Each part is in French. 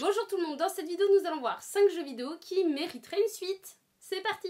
Bonjour tout le monde, dans cette vidéo nous allons voir 5 jeux vidéo qui mériteraient une suite. C'est parti!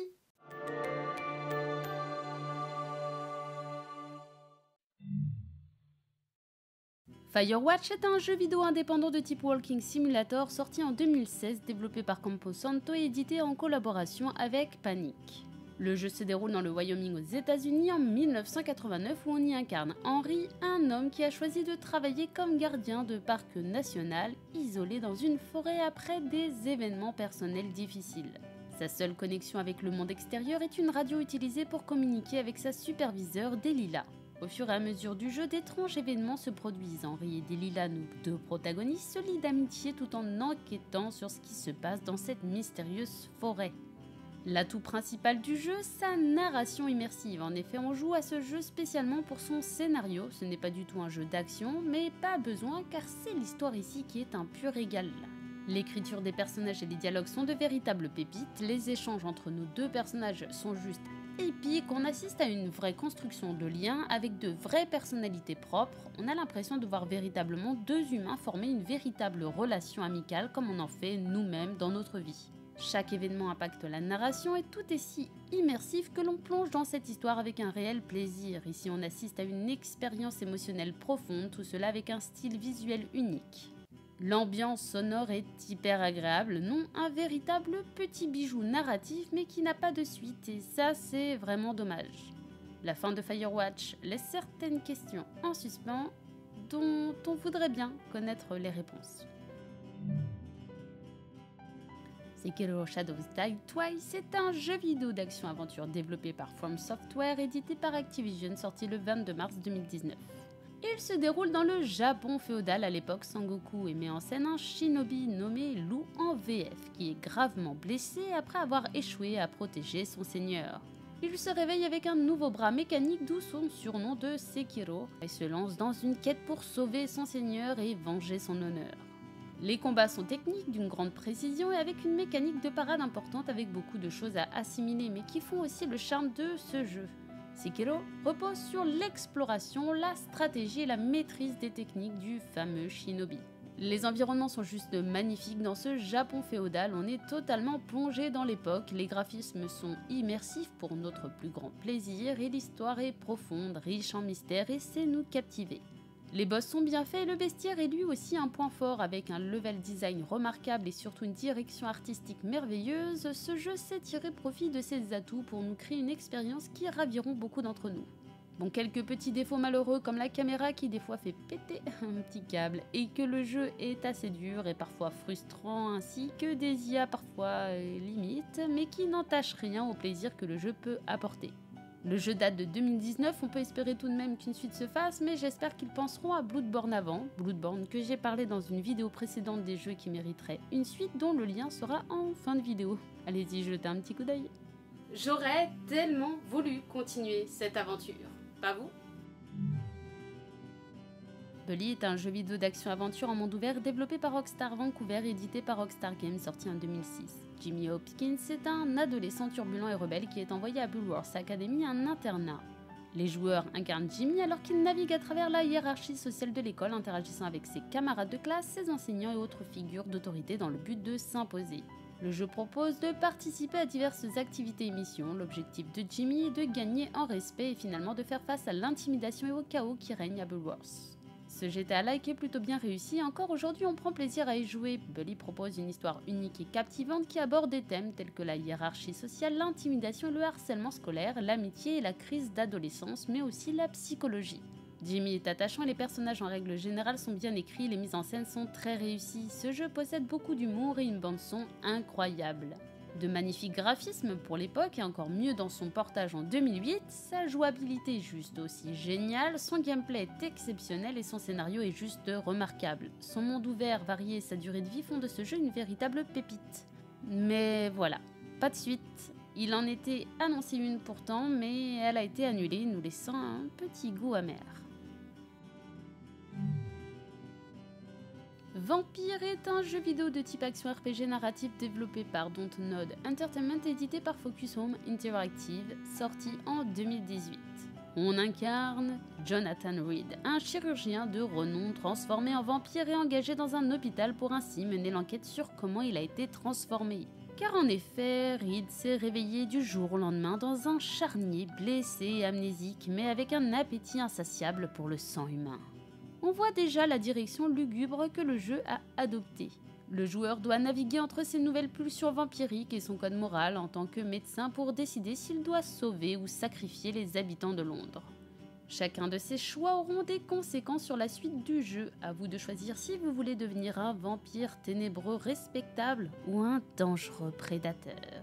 Firewatch est un jeu vidéo indépendant de type Walking Simulator sorti en 2016, développé par Campo Santo et édité en collaboration avec Panic. Le jeu se déroule dans le Wyoming aux États-Unis en 1989 où on y incarne Henry, un homme qui a choisi de travailler comme gardien de parc national, isolé dans une forêt après des événements personnels difficiles. Sa seule connexion avec le monde extérieur est une radio utilisée pour communiquer avec sa superviseure Delilah. Au fur et à mesure du jeu, d'étranges événements se produisent. Henry et Delilah, nos deux protagonistes, se lient d'amitié tout en enquêtant sur ce qui se passe dans cette mystérieuse forêt. L'atout principal du jeu, sa narration immersive. En effet, on joue à ce jeu spécialement pour son scénario. Ce n'est pas du tout un jeu d'action, mais pas besoin car c'est l'histoire ici qui est un pur régal. L'écriture des personnages et les dialogues sont de véritables pépites. Les échanges entre nos deux personnages sont juste épique, on assiste à une vraie construction de liens avec de vraies personnalités propres, on a l'impression de voir véritablement deux humains former une véritable relation amicale comme on en fait nous-mêmes dans notre vie. Chaque événement impacte la narration et tout est si immersif que l'on plonge dans cette histoire avec un réel plaisir. Ici on assiste à une expérience émotionnelle profonde, tout cela avec un style visuel unique. L'ambiance sonore est hyper agréable, non un véritable petit bijou narratif mais qui n'a pas de suite et ça c'est vraiment dommage. La fin de Firewatch laisse certaines questions en suspens dont on voudrait bien connaître les réponses. Sekiro Shadows Die Twice est un jeu vidéo d'action-aventure développé par From Software, édité par Activision, sorti le 22 mars 2019. Il se déroule dans le Japon féodal à l'époque. Sangoku et met en scène un shinobi nommé Lu en VF qui est gravement blessé après avoir échoué à protéger son seigneur. Il se réveille avec un nouveau bras mécanique, d'où son surnom de Sekiro, et se lance dans une quête pour sauver son seigneur et venger son honneur. Les combats sont techniques, d'une grande précision et avec une mécanique de parade importante avec beaucoup de choses à assimiler mais qui font aussi le charme de ce jeu. Sekiro repose sur l'exploration, la stratégie et la maîtrise des techniques du fameux shinobi. Les environnements sont juste magnifiques dans ce Japon féodal, on est totalement plongé dans l'époque, les graphismes sont immersifs pour notre plus grand plaisir et l'histoire est profonde, riche en mystères et sait nous captiver. Les boss sont bien faits et le bestiaire est lui aussi un point fort avec un level design remarquable et surtout une direction artistique merveilleuse. Ce jeu sait tirer profit de ses atouts pour nous créer une expérience qui raviront beaucoup d'entre nous. Bon, quelques petits défauts malheureux comme la caméra qui des fois fait péter un petit câble et que le jeu est assez dur et parfois frustrant ainsi que des IA parfois limites mais qui n'entachent rien au plaisir que le jeu peut apporter. Le jeu date de 2019, on peut espérer tout de même qu'une suite se fasse, mais j'espère qu'ils penseront à Bloodborne avant, Bloodborne que j'ai parlé dans une vidéo précédente des jeux qui mériteraient une suite dont le lien sera en fin de vidéo. Allez-y, jetez un petit coup d'œil. J'aurais tellement voulu continuer cette aventure, pas vous? Bully est un jeu vidéo d'action-aventure en monde ouvert développé par Rockstar Vancouver et édité par Rockstar Games, sorti en 2006. Jimmy Hopkins est un adolescent turbulent et rebelle qui est envoyé à Bulworth Academy, un internat. Les joueurs incarnent Jimmy alors qu'il navigue à travers la hiérarchie sociale de l'école, interagissant avec ses camarades de classe, ses enseignants et autres figures d'autorité dans le but de s'imposer. Le jeu propose de participer à diverses activités et missions. L'objectif de Jimmy est de gagner en respect et finalement de faire face à l'intimidation et au chaos qui règne à Bulworth. Ce GTA-like est plutôt bien réussi et encore aujourd'hui on prend plaisir à y jouer. Bully propose une histoire unique et captivante qui aborde des thèmes tels que la hiérarchie sociale, l'intimidation et le harcèlement scolaire, l'amitié et la crise d'adolescence, mais aussi la psychologie. Jimmy est attachant et les personnages en règle générale sont bien écrits, les mises en scène sont très réussies. Ce jeu possède beaucoup d'humour et une bande-son incroyable. De magnifiques graphismes pour l'époque et encore mieux dans son portage en 2008, sa jouabilité est juste aussi géniale, son gameplay est exceptionnel et son scénario est juste remarquable. Son monde ouvert, varié et sa durée de vie font de ce jeu une véritable pépite. Mais voilà, pas de suite. Il en était annoncé une pourtant, mais elle a été annulée, nous laissant un petit goût amer. Vampire est un jeu vidéo de type action RPG narratif développé par Dontnod Entertainment et édité par Focus Home Interactive, sorti en 2018. On incarne Jonathan Reed, un chirurgien de renom transformé en vampire et engagé dans un hôpital pour ainsi mener l'enquête sur comment il a été transformé. Car en effet, Reed s'est réveillé du jour au lendemain dans un charnier blessé et amnésique, mais avec un appétit insatiable pour le sang humain. On voit déjà la direction lugubre que le jeu a adoptée. Le joueur doit naviguer entre ses nouvelles pulsions vampiriques et son code moral en tant que médecin pour décider s'il doit sauver ou sacrifier les habitants de Londres. Chacun de ces choix auront des conséquences sur la suite du jeu. À vous de choisir si vous voulez devenir un vampire ténébreux respectable ou un dangereux prédateur.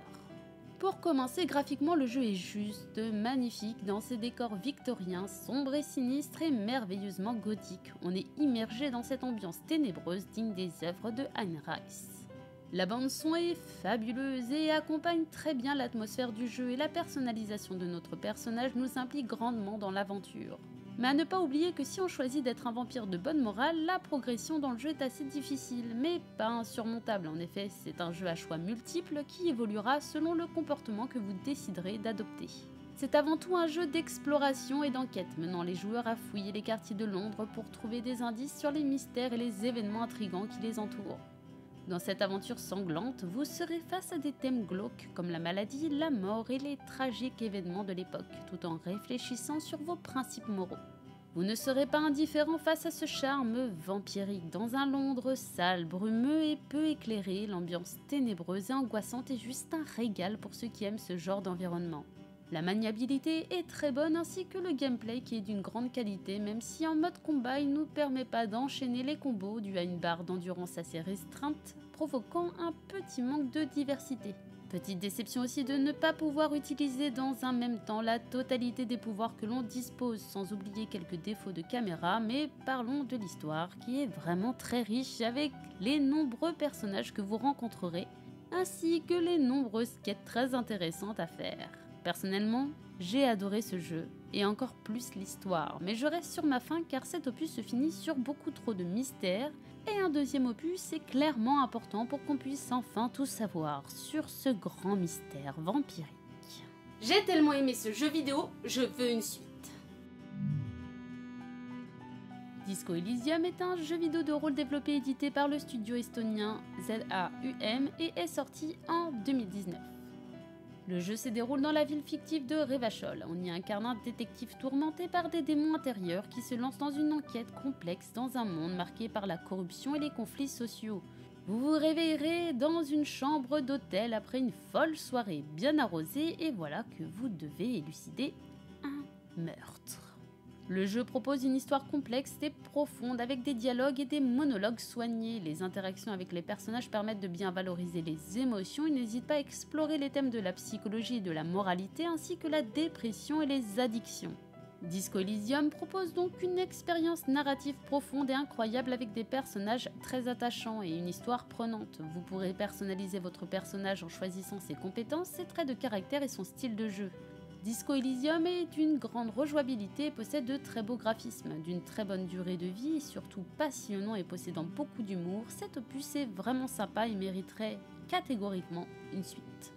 Pour commencer, graphiquement, le jeu est juste magnifique dans ses décors victoriens, sombres et sinistres et merveilleusement gothiques. On est immergé dans cette ambiance ténébreuse digne des œuvres de Anne Rice. La bande-son est fabuleuse et accompagne très bien l'atmosphère du jeu et la personnalisation de notre personnage nous implique grandement dans l'aventure. Mais à ne pas oublier que si on choisit d'être un vampire de bonne morale, la progression dans le jeu est assez difficile, mais pas insurmontable. En effet, c'est un jeu à choix multiples qui évoluera selon le comportement que vous déciderez d'adopter. C'est avant tout un jeu d'exploration et d'enquête, menant les joueurs à fouiller les quartiers de Londres pour trouver des indices sur les mystères et les événements intrigants qui les entourent. Dans cette aventure sanglante, vous serez face à des thèmes glauques comme la maladie, la mort et les tragiques événements de l'époque, tout en réfléchissant sur vos principes moraux. Vous ne serez pas indifférent face à ce charme vampirique. Dans un Londres sale, brumeux et peu éclairé, l'ambiance ténébreuse et angoissante est juste un régal pour ceux qui aiment ce genre d'environnement. La maniabilité est très bonne ainsi que le gameplay qui est d'une grande qualité, même si en mode combat il ne nous permet pas d'enchaîner les combos dû à une barre d'endurance assez restreinte, provoquant un petit manque de diversité. Petite déception aussi de ne pas pouvoir utiliser dans un même temps la totalité des pouvoirs que l'on dispose, sans oublier quelques défauts de caméra, mais parlons de l'histoire qui est vraiment très riche avec les nombreux personnages que vous rencontrerez, ainsi que les nombreuses quêtes très intéressantes à faire. Personnellement, j'ai adoré ce jeu, et encore plus l'histoire, mais je reste sur ma faim car cet opus se finit sur beaucoup trop de mystères, et un deuxième opus est clairement important pour qu'on puisse enfin tout savoir sur ce grand mystère vampirique. J'ai tellement aimé ce jeu vidéo, je veux une suite. Disco Elysium est un jeu vidéo de rôle développé et édité par le studio estonien ZAUM et est sorti en 2019. Le jeu se déroule dans la ville fictive de Revachol. On y incarne un détective tourmenté par des démons intérieurs qui se lance dans une enquête complexe dans un monde marqué par la corruption et les conflits sociaux. Vous vous réveillerez dans une chambre d'hôtel après une folle soirée bien arrosée et voilà que vous devez élucider un meurtre. Le jeu propose une histoire complexe et profonde avec des dialogues et des monologues soignés. Les interactions avec les personnages permettent de bien valoriser les émotions et n'hésite pas à explorer les thèmes de la psychologie et de la moralité ainsi que la dépression et les addictions. Disco Elysium propose donc une expérience narrative profonde et incroyable avec des personnages très attachants et une histoire prenante. Vous pourrez personnaliser votre personnage en choisissant ses compétences, ses traits de caractère et son style de jeu. Disco Elysium est d'une grande rejouabilité et possède de très beaux graphismes, d'une très bonne durée de vie et surtout passionnant et possédant beaucoup d'humour. Cet opus est vraiment sympa et mériterait catégoriquement une suite.